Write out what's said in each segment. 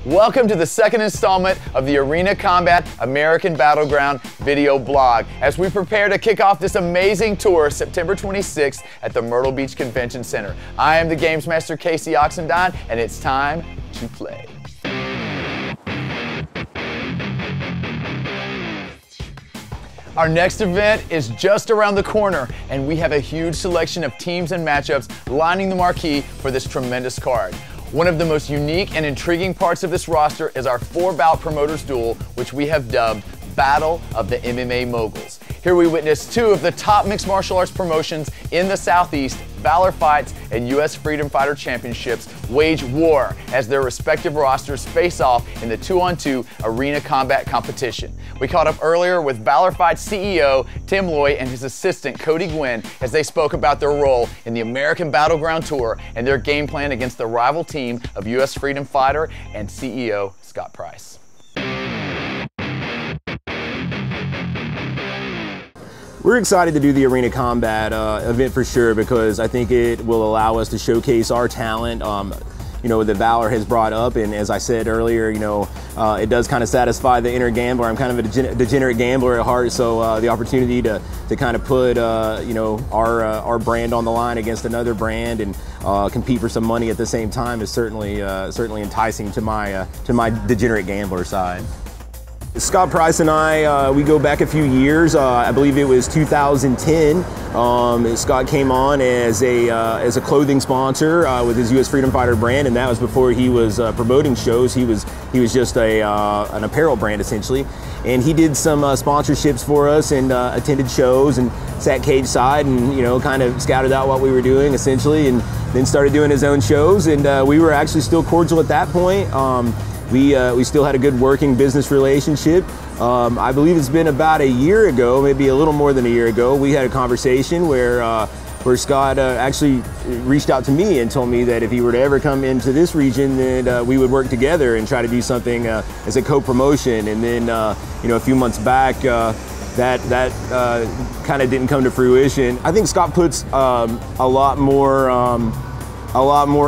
Welcome to the second installment of the Arena Combat American Battleground video blog as we prepare to kick off this amazing tour September 26th at the Myrtle Beach Convention Center. I am the Games Master Casey Oxendine, and it's time to play. Our next event is just around the corner, and we have a huge selection of teams and matchups lining the marquee for this tremendous card. One of the most unique and intriguing parts of this roster is our 4-bout promoters duel, which we have dubbed Battle of the MMA Moguls. Here we witness two of the top mixed martial arts promotions in the Southeast, Valor Fights and U.S. Freedom Fighter Championships, wage war as their respective rosters face off in the 2-on-2 arena combat competition. We caught up earlier with Valor Fights CEO Tim Loy and his assistant Cody Guinn as they spoke about their role in the American Battleground Tour and their game plan against the rival team of U.S. Freedom Fighter and CEO Scott Price. We're excited to do the Arena Combat event for sure because I think it will allow us to showcase our talent. That Valor has brought up, and as I said earlier, it does kind of satisfy the inner gambler. I'm kind of a degenerate gambler at heart, so the opportunity to kind of put our brand on the line against another brand and compete for some money at the same time is certainly enticing to my degenerate gambler side. Scott Price and I, we go back a few years. I believe it was 2010. Scott came on as a clothing sponsor with his U.S. Freedom Fighter brand, and that was before he was promoting shows. He was just an apparel brand essentially, and he did some sponsorships for us and attended shows and sat cage side and kind of scouted out what we were doing essentially, and then started doing his own shows. And we were actually still cordial at that point. We still had a good working business relationship. I believe it's been about a year ago, maybe a little more than a year ago, we had a conversation where Scott actually reached out to me and told me that if he were to ever come into this region, that we would work together and try to do something as a co-promotion. And then a few months back, that kind of didn't come to fruition. I think Scott puts a lot more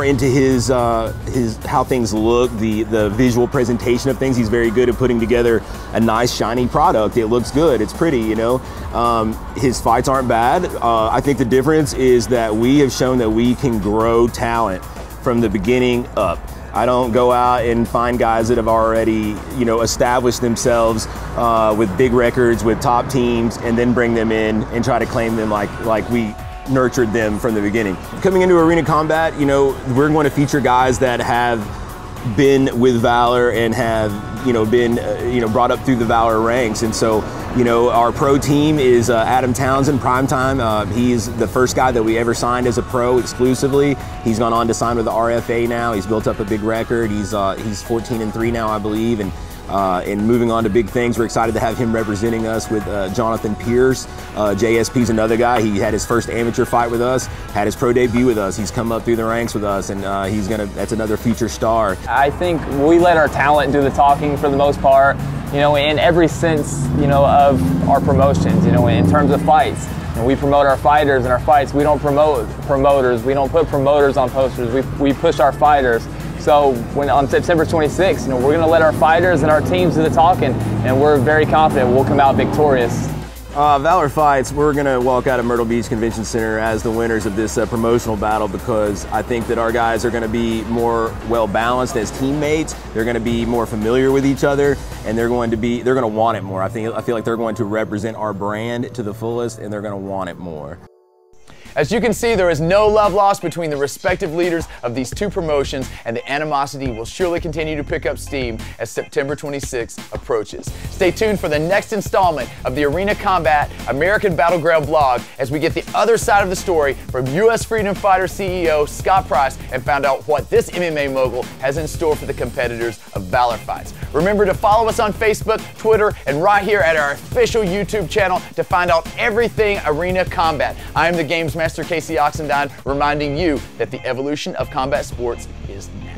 into his how things look, the visual presentation of things. He's very good at putting together a nice shiny product. It looks good, it's pretty, His fights aren't bad. I think the difference is that we have shown that we can grow talent from the beginning up. I don't go out and find guys that have already, established themselves with big records, with top teams, and then bring them in and try to claim them like we nurtured them from the beginning. Coming into Arena Combat, we're going to feature guys that have been with Valor and have, been, brought up through the Valor ranks. And so, our pro team is Adam Townsend, Primetime. He's the first guy that we ever signed as a pro exclusively. He's gone on to sign with the RFA now. He's built up a big record. He's 14-3 now, I believe. And moving on to big things, we're excited to have him representing us with Jonathan Pierce. JSP's another guy. He had his first amateur fight with us, had his pro debut with us. He's come up through the ranks with us, and that's another future star. I think we let our talent do the talking for the most part, in every sense, of our promotions, in terms of fights. We promote our fighters and our fights. We don't promote promoters. We don't put promoters on posters. We push our fighters. So on September 26th, we're going to let our fighters and our teams do the talking, and we're very confident we'll come out victorious. Valor Fights, we're going to walk out of Myrtle Beach Convention Center as the winners of this promotional battle because I think that our guys are going to be more well-balanced as teammates. They're going to be more familiar with each other, and they're going to want it more. I feel like they're going to represent our brand to the fullest, and they're going to want it more. As you can see, there is no love lost between the respective leaders of these two promotions, and the animosity will surely continue to pick up steam as September 26th approaches. Stay tuned for the next installment of the Arena Combat American Battleground blog as we get the other side of the story from U.S. Freedom Fighter CEO Scott Price and find out what this MMA mogul has in store for the competitors of Valor Fights. Remember to follow us on Facebook, Twitter, and right here at our official YouTube channel to find out everything Arena Combat. I am the Games Master Casey Oxendine, reminding you that the evolution of combat sports is now.